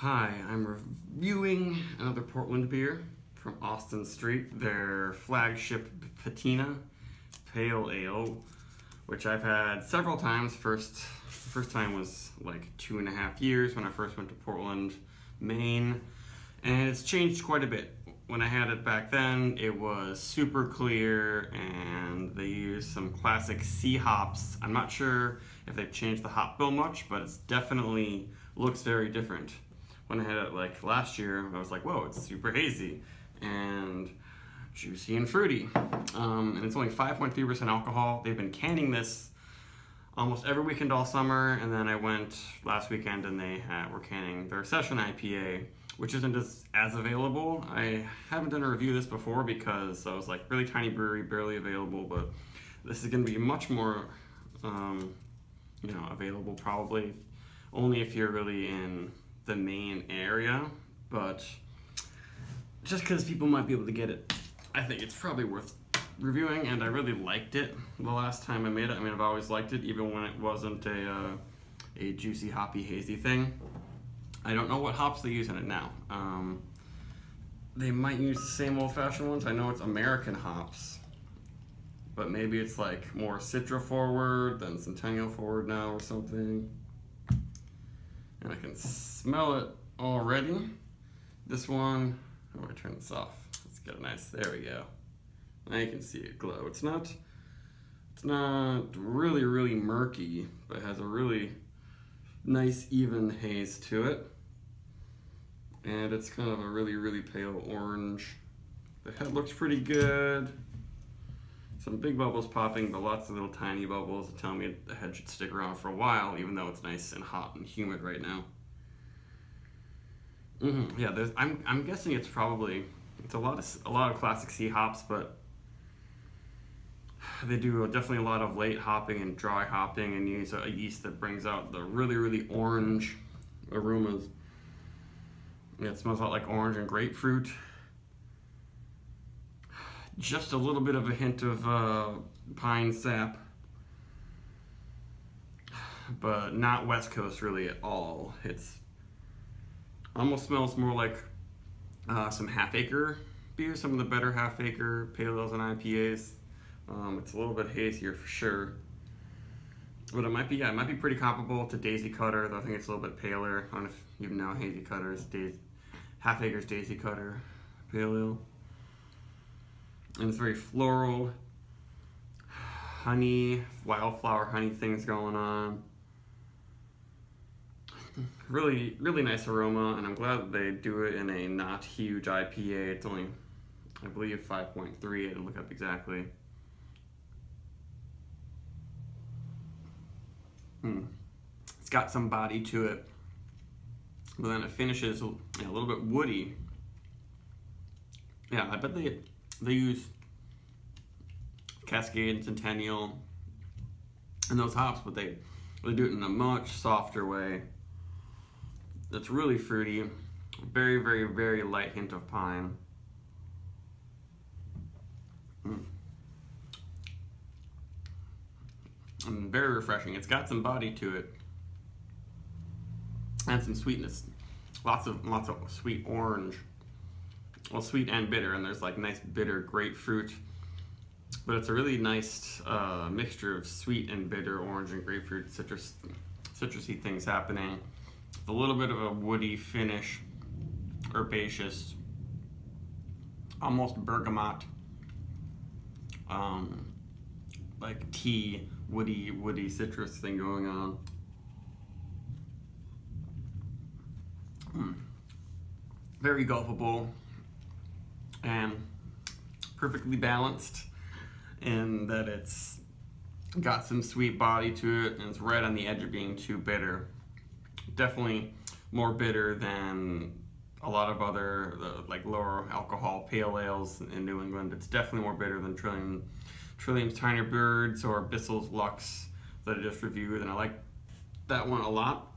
Hi, I'm reviewing another Portland beer from Austin Street, their flagship Patina Pale Ale, which I've had several times. First time was like 2.5 years when I first went to Portland, Maine, and it's changed quite a bit. When I had it back then, it was super clear and they used some classic C hops. I'm not sure if they've changed the hop bill much, but it's definitely looks very different. When I had it like last year, I was like, whoa, it's super hazy and juicy and fruity. And it's only 5.3% alcohol. They've been canning this almost every weekend all summer, and then I went last weekend and they were canning their session IPA, which isn't as available. I haven't done a review of this before because I was like, really tiny brewery, barely available, but this is gonna be much more available probably only if you're really in the Maine area, but just because people might be able to get it, I think it's probably worth reviewing, and I really liked it the last time I made it. I mean, I've always liked it, even when it wasn't a juicy, hoppy, hazy thing. I don't know what hops they use in it now. They might use the same old-fashioned ones. I know it's American hops, but maybe it's like more Citra forward than Centennial forward now or something. And I can smell it already. This one, oh, I turn this off. Let's get a nice, there we go. Now you can see it glow. It's not really, really murky, but it has a really nice, even haze to it. And it's kind of a really, really pale orange. The head looks pretty good. Some big bubbles popping, but lots of little tiny bubbles that tell me the head should stick around for a while, even though it's nice and hot and humid right now. Yeah, I'm guessing it's a lot of classic C hops, but they do definitely a lot of late hopping and dry hopping, and use a yeast that brings out the really, really orange aromas. Yeah, it smells a lot like orange and grapefruit. Just a little bit of a hint of pine sap, but not West Coast really at all. It's almost smells more like some half-acre beers, some of the better half-acre pale ales and IPAs. It's a little bit hazier for sure, but it might be pretty comparable to Daisy Cutter, though I think it's a little bit paler. I don't know if you know Hazy Cutter's half-acre's Daisy Cutter pale ale. And it's very floral, honey, wildflower honey things going on. Really, really nice aroma, and I'm glad that they do it in a not huge IPA. It's only, I believe, 5.3. I didn't look up exactly. It's got some body to it, but then it finishes a little bit woody. Yeah, I bet they use Cascade and Centennial and those hops, but they do it in a much softer way. It's really fruity, very, very, very light hint of pine. And very refreshing. It's got some body to it and some sweetness. Lots of sweet orange. Well, sweet and bitter, and there's like nice bitter grapefruit, but it's a really nice mixture of sweet and bitter, orange and grapefruit, citrusy things happening. A little bit of a woody finish, herbaceous, almost bergamot, like tea, woody citrus thing going on. Very gulpable and perfectly balanced in that it's got some sweet body to it, and it's right on the edge of being too bitter. Definitely more bitter than a lot of other like lower alcohol pale ales in New England. It's definitely more bitter than Trillium's Tiny Birds or Bissell's Lux that I just reviewed, and I like that one a lot.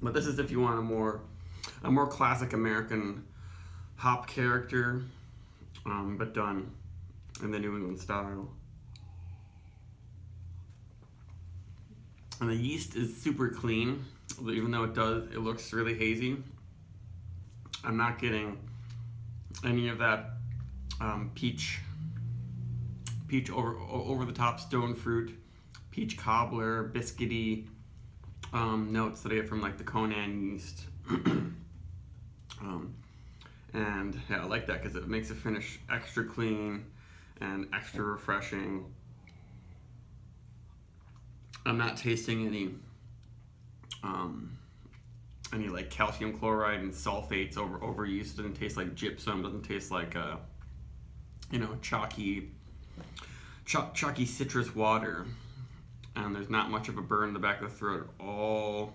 But this is if you want a more classic American hop character, but done in the New England style. And the yeast is super clean. Even though it looks really hazy, I'm not getting any of that peach over the top stone fruit, peach cobbler, biscuity notes that I get from like the Conan yeast. And yeah, I like that because it makes the finish extra clean and extra refreshing. I'm not tasting any like calcium chloride and sulfates over yeast. It doesn't taste like gypsum. Doesn't taste like chalky citrus water. And there's not much of a burn in the back of the throat at all.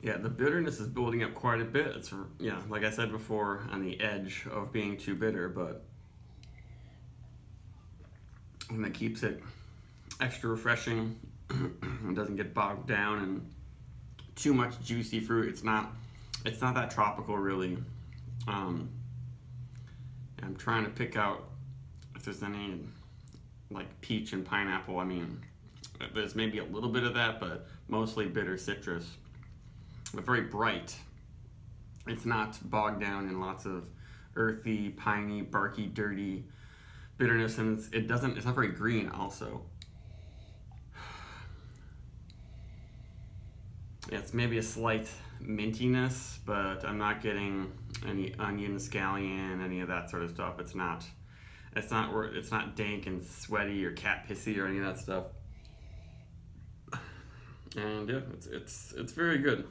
Yeah, the bitterness is building up quite a bit. It's, yeah, like I said before, on the edge of being too bitter, but and that keeps it extra refreshing. It doesn't get bogged down in too much juicy fruit. It's not that tropical really. I'm trying to pick out if there's any like peach and pineapple. I mean, there's maybe a little bit of that, but mostly bitter citrus. But very bright. It's not bogged down in lots of earthy, piney, barky, dirty bitterness, and it's not very green also. It's maybe a slight mintiness, but I'm not getting any onion, scallion, any of that sort of stuff. It's not dank and sweaty or cat pissy or any of that stuff. And yeah, it's very good.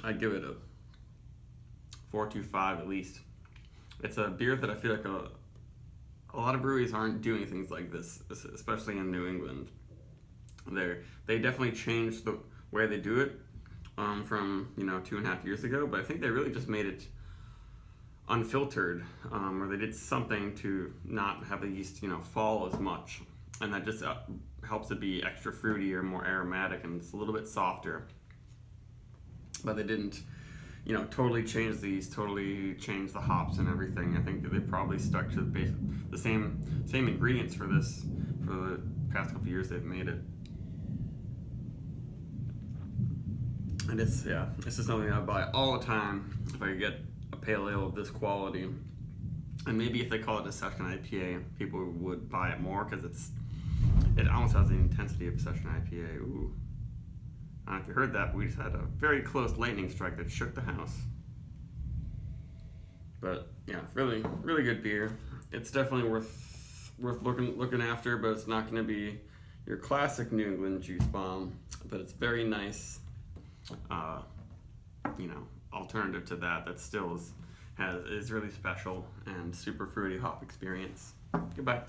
I'd give it a 4.25 at least. It's a beer that I feel like a lot of breweries aren't doing things like this, especially in New England. They definitely changed the way they do it from 2.5 years ago, but I think they really just made it unfiltered, or they did something to not have the yeast fall as much, and that just helps it be extra fruity or more aromatic, and it's a little bit softer. But they didn't totally change the yeast, totally change the hops and everything. I think they probably stuck to the same ingredients for the past couple years they've made it. And it's just something I buy all the time if I could get a pale ale of this quality. And maybe if they call it a session IPA, people would buy it more because it almost has the intensity of a session IPA. Ooh. I don't know if you heard that, but we just had a very close lightning strike that shook the house. But yeah, really, really good beer. It's definitely worth looking after, but it's not going to be your classic New England juice bomb. But it's very nice, alternative to that still is really special and super fruity hop experience. Goodbye.